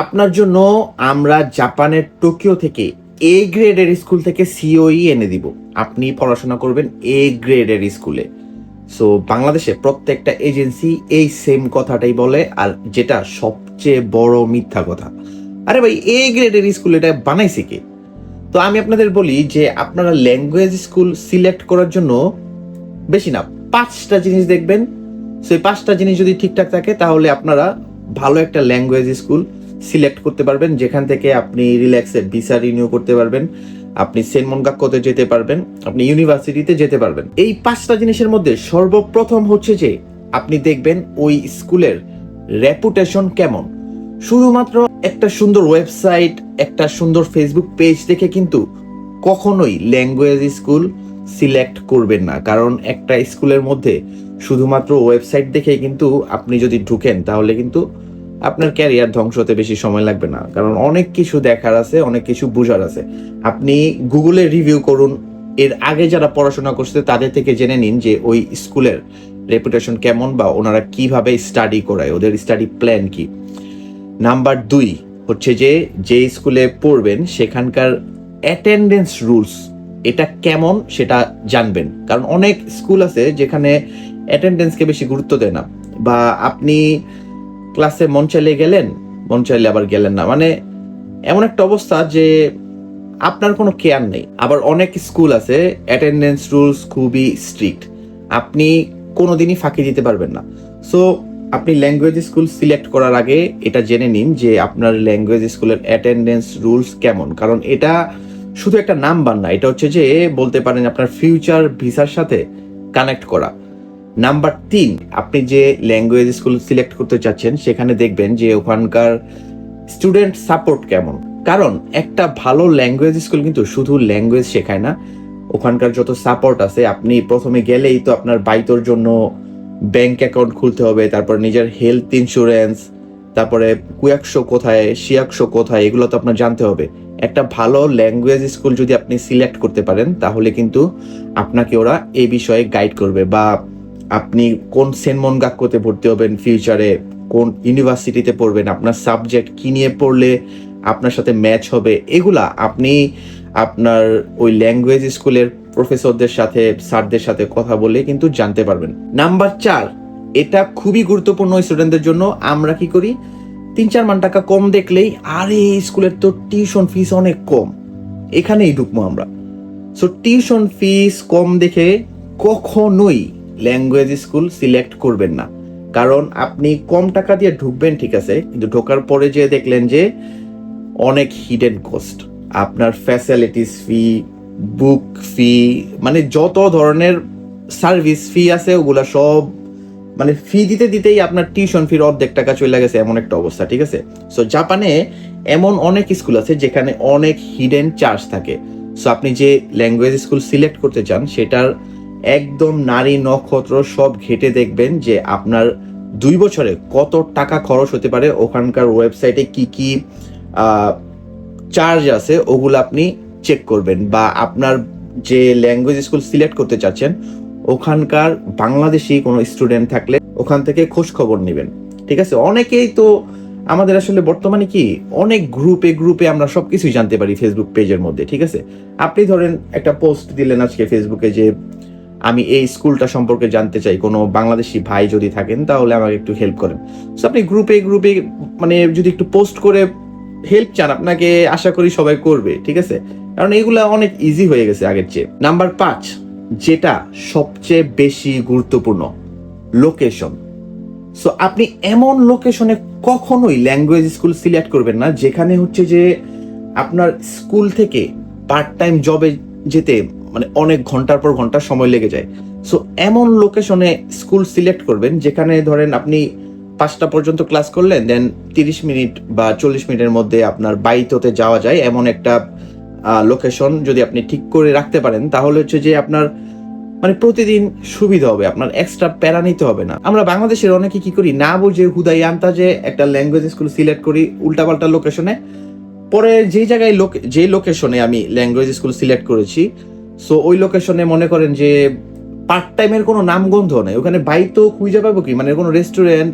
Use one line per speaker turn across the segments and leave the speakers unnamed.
আপনার জন্য আমরা জাপানের টোকিও থেকে এ গ্রেডের স্কুল থেকে সিওই এনে দিব। আপনি পড়াশোনা করবেন এ গ্রেডের স্কুলে। সো বাংলাদেশে প্রত্যেকটা এজেন্সি এই সেম কথাটাই বলে, আর যেটা সবচেয়ে বড় মিথ্যা কথা। আরে ভাই, এ গ্রেডের স্কুল এটা বানাইছে কে? তো আমি আপনাদের বলি যে আপনারা ল্যাঙ্গুয়েজ স্কুল সিলেক্ট করার জন্য বেশি না 5টা জিনিস দেখবেন। সেই 5টা জিনিস যদি ঠিকঠাক থাকে তাহলে আপনারা ভালো একটা ল্যাঙ্গুয়েজ স্কুল সিলেক্ট করতে পারবেন, যেখান থেকে আপনি রিল্যাক্সে ভিসা রিনিউ করতে পারবেন, আপনি সেনমনগাক্কোতে যেতে পারবেন, আপনি ইউনিভার্সিটিতে যেতে পারবেন। এই 5টা জিনিসের মধ্যে সর্বপ্রথম হচ্ছে যে আপনি দেখবেন ওই স্কুলের রেপুটেশন কেমন। শুধুমাত্র একটা সুন্দর ওয়েবসাইট, একটা সুন্দর ফেসবুক পেজ দেখে কিন্তু কখনোই ল্যাঙ্গুয়েজ স্কুল সিলেক্ট করবেন না। কারণ একটা স্কুলের মধ্যে শুধুমাত্র ওয়েবসাইট দেখে কিন্তু আপনি যদি ঢুকেন তাহলে কিন্তু আপনার ক্যারিয়ার ধ্বংস হতে বেশি সময় লাগবে না। কারণ অনেক কিছু দেখার আছে, অনেক কিছু বোঝার আছে। আপনি গুগলে রিভিউ করুন, এর আগে যারা পড়াশোনা করছে তাদের থেকে জেনে নিন যে ওই স্কুলের রেপুটেশন কেমন, বা ওনারা কিভাবে স্টাডি করায়, ওদের স্টাডি প্ল্যান কি। নাম্বার 2 হচ্ছে যে স্কুলে পড়বেন সেখানকার অ্যাটেন্ডেন্স রুলস এটা কেমন সেটা জানবেন। কারণ অনেক স্কুল আছে যেখানে অ্যাটেন্ডেন্সকে বেশি গুরুত্ব দেয় না, বা আপনি ক্লাসে মন চাইলে গেলেন, মন চাইলে আবার গেলেন না, মানে এমন একটা অবস্থা যে আপনার কোনো কেয়ার নেই। আবার অনেক স্কুল আছে অ্যাটেন্ডেন্স রুলস খুবই স্ট্রিক্ট, আপনি কোনোদিনই ফাঁকি দিতে পারবেন না। সো আপনি ল্যাঙ্গুয়েজ স্কুল সিলেক্ট করার আগে এটা জেনে নিন যে আপনার ল্যাঙ্গুয়েজ স্কুলের অ্যাটেন্ডেন্স রুলস কেমন। কারণ এটা শুধু একটা নাম্বার না, এটা হচ্ছে যে বলতে পারেন আপনার ফিউচার ভিসার সাথে কানেক্ট করা। নাম্বার 3, আপনি যে ল্যাঙ্গুয়েজ স্কুল সিলেক্ট করতে চাচ্ছেন সেখানে দেখবেন যে ওখানকার স্টুডেন্ট সাপোর্ট কেমন। কারণ একটা ভালো ল্যাঙ্গুয়েজ স্কুল কিন্তু শুধু ল্যাঙ্গুয়েজ শেখায় না, ওখানকার যত সাপোর্ট আছে, আপনি প্রথমে গেলেই তো আপনার বাইতোর জন্য ব্যাংক অ্যাকাউন্ট খুলতে হবে, তারপর নিজের হেলথ ইন্স্যুরেন্স, তারপরে কুয়াকশো কোথায়, শিয়াকশো কোথায়, এগুলো তো আপনার জানতে হবে। একটা ভালো ল্যাঙ্গুয়েজ স্কুল যদি আপনি সিলেক্ট করতে পারেন তাহলে কিন্তু আপনাকে ওরা এই বিষয়ে গাইড করবে, বা আপনি কোন সেনমনগাক্কোতে ভর্তি হবেন ফিউচারে, কোন ইউনিভার্সিটিতে পড়বেন, আপনার সাবজেক্ট কি নিয়ে পড়লে আপনার সাথে ম্যাচ হবে, এগুলা আপনি আপনার ওই ল্যাঙ্গুয়েজ স্কুলের প্রফেসরদের সাথে, স্যারদের সাথে কথা বলে কিন্তু জানতে পারবেন। নাম্বার 4, এটা খুবই গুরুত্বপূর্ণ স্টুডেন্টদের জন্য। আমরা কি করি, 3-4 মান টাকা কম দেখলেই আরে এই স্কুলের তো টিউশন ফিস অনেক কম, এখানেই ঢুকবো আমরা। সো টিউশন ফিস কম দেখে কখনোই ল্যাঙ্গুয়েজ স্কুল সিলেক্ট করবেন না। কারণ আপনি কম টাকা দিয়ে ঢুকবেন ঠিক আছে, কিন্তু ঢোকার পরে যে দেখলেন যে অনেক হিডেন কস্ট, আপনার ফ্যাসিলিটিস ফি, বুক ফি, মানে যত ধরনের সার্ভিস ফি আছে ওগুলা সব, মানে ফি দিতে দিতেই আপনার টিউশন ফির অর্ধেক টাকা চলে গেছে, এমন একটা অবস্থা। ঠিক আছে, সো জাপানে এমন অনেক স্কুল আছে যেখানে অনেক হিডেন চার্জ থাকে। সো আপনি যে ল্যাঙ্গুয়েজ স্কুল সিলেক্ট করতে চান সেটার একদম নারী নক্ষত্র সব ঘেটে দেখবেন যে আপনার 2 বছরে কত টাকা খরচ হতে পারে, ওখানকার ওয়েবসাইটে কি কি চার্জ আছে ওগুলো আপনি চেক করবেন, বা আপনার যে ল্যাঙ্গুয়েজ স্কুল সিলেক্ট করতে চাচ্ছেন ওখানকার বাংলাদেশি কোনো স্টুডেন্ট থাকলে ওখান থেকে খোঁজ খবর নেবেন। ঠিক আছে, অনেকেই তো আমাদের আসলে বর্তমানে কি অনেক গ্রুপে আমরা সবকিছুই জানতে পারি ফেসবুক পেজের মধ্যে। ঠিক আছে, আপনি ধরেন একটা পোস্ট দিলেন আজকে ফেসবুকে যে আমি এই স্কুলটা সম্পর্কে জানতে চাই, কোনো বাংলাদেশি ভাই যদি থাকেন তাহলে আমাকে একটু হেল্প করেন। সো আপনি গ্রুপে মানে যদি একটু পোস্ট করে হেল্প চান, আপনাকে আশা করি সবাই করবে। ঠিক আছে, কারণ এইগুলা অনেক ইজি হয়ে গেছে আগের চেয়ে। নাম্বার 5, যেটা সবচেয়ে বেশি গুরুত্বপূর্ণ, লোকেশন। সো আপনি এমন লোকেশনে কখনোই ল্যাঙ্গুয়েজ স্কুল সিলেক্ট করবেন না যেখানে হচ্ছে যে আপনার স্কুল থেকে পার্ট টাইম জবে যেতে মানে অনেক ঘন্টার পর ঘন্টা সময় লেগে যায়। সো এমন লোকেশনে স্কুল সিলেক্ট করবেন যেখানে ধরেন আপনি 5টা পর্যন্ত ক্লাস করলেন, দেন 30 মিনিট বা 40 মিনিটের মধ্যে আপনার বাইতোতে যাওয়া যায়, এমন একটা লোকেশন যদি আপনি ঠিক করে রাখতে পারেন তাহলে হচ্ছে যে আপনার মানে প্রতিদিন সুবিধা হবে, আপনার এক্সট্রা প্যারা নিতে হবে না। আমরা বাংলাদেশের অনেকে কি করি, না বুঝে হুদাই আন্তাজে একটা ল্যাঙ্গুয়েজ স্কুল সিলেক্ট করি উল্টাপাল্টা লোকেশনে, পরে যেই জায়গায় যে লোকেশনে আমি ল্যাঙ্গুয়েজ স্কুল সিলেক্ট করেছি, সো ওই লোকেশনে মনে করেন যে পার্ট টাইমের কোনো নামগন্ধ নেই, ওখানে বাইতো খুঁজে পাবো কি, মানে কোনো রেস্টুরেন্ট,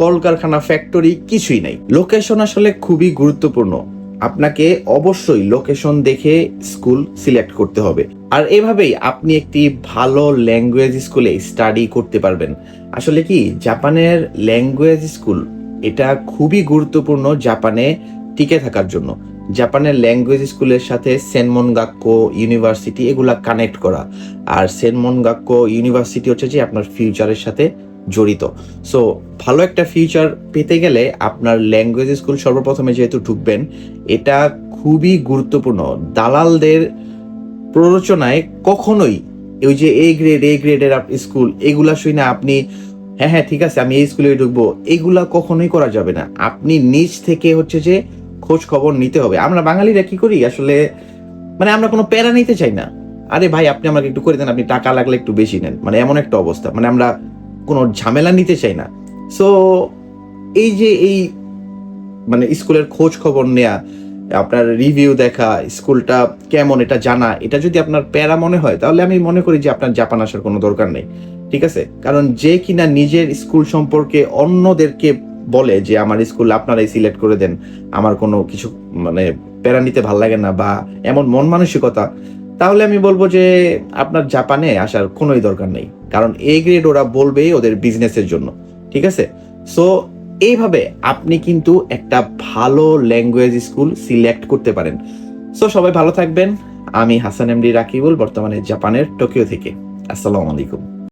কলকারখানা, ফ্যাক্টরি কিছুই নাই। লোকেশন আসলে খুবই গুরুত্বপূর্ণ। আপনাকে অবশ্যই লোকেশন দেখে স্কুল সিলেক্ট করতে হবে। আর এভাবেই আপনি একটি ভালো ল্যাঙ্গুয়েজ স্কুলে স্টাডি করতে পারবেন। আসলে কি, জাপানের ল্যাঙ্গুয়েজ স্কুল এটা খুবই গুরুত্বপূর্ণ জাপানে টিকে থাকার জন্য। জাপানের ল্যাঙ্গুয়েজ স্কুলের সাথে সেনমনগাক্কো ইউনিভার্সিটি এগুলা কানেক্ট করা। আর সেনমনগাক্কো ইউনিভার্সিটি হচ্ছে যে আপনার ফিউচারের সাথে জড়িত। সো ভালো একটা ফিউচার পেতে গেলে আপনার ল্যাঙ্গুয়েজ স্কুল সর্বপ্রথমে যেহেতু ঢুকবেন, এটা খুবই গুরুত্বপূর্ণ। দালালদের প্ররোচনায় কখনোই ওই যে এ গ্রেডের স্কুল এগুলা শুই না আপনি হ্যাঁ হ্যাঁ ঠিক আছে আমি এই স্কুলে ঢুকবো, এগুলা কখনোই করা যাবে না। আপনি নিজ থেকে হচ্ছে যে খোঁজ খবর নিতে হবে। আমরা বাঙালিরা কি করি আসলে, মানে আমরা কোনো প্যারা নিতে চাই না। আরে ভাই আপনি আমাকে একটু করে দেন, আপনি টাকা লাগলে একটু বেশি নেন, মানে এমন একটা অবস্থা, মানে আমরা কোনো ঝামেলা নিতে চাই না। সো এই যে এই মানে স্কুলের খোঁজ খবর নেয়া, আপনার রিভিউ দেখা, স্কুলটা কেমন এটা জানা, এটা যদি আপনার প্যারা মনে হয় তাহলে আমি মনে করি যে আপনার জাপান আসার কোনো দরকার নেই। ঠিক আছে, কারণ যে কিনা নিজের স্কুল সম্পর্কে অন্যদেরকে বলে যে আমার স্কুল আপনারাই সিলেক্ট করে দেন, আমার কোনো কিছু মানে প্যারা নিতে ভাল লাগে না বা এমন মন মানসিকতা, তাহলে আমি বলবো যে আপনার জাপানে আসার কোনোই দরকার নেই। কারণ এ গ্রেড ওরা বলবেই ওদের বিজনেসের জন্য। ঠিক আছে, সো এইভাবে আপনি কিন্তু একটা ভালো ল্যাঙ্গুয়েজ স্কুল সিলেক্ট করতে পারেন। সো সবাই ভালো থাকবেন। আমি হাসান এমডি রাকিবুল, বর্তমানে জাপানের টোকিও থেকে। আসসালামু আলাইকুম।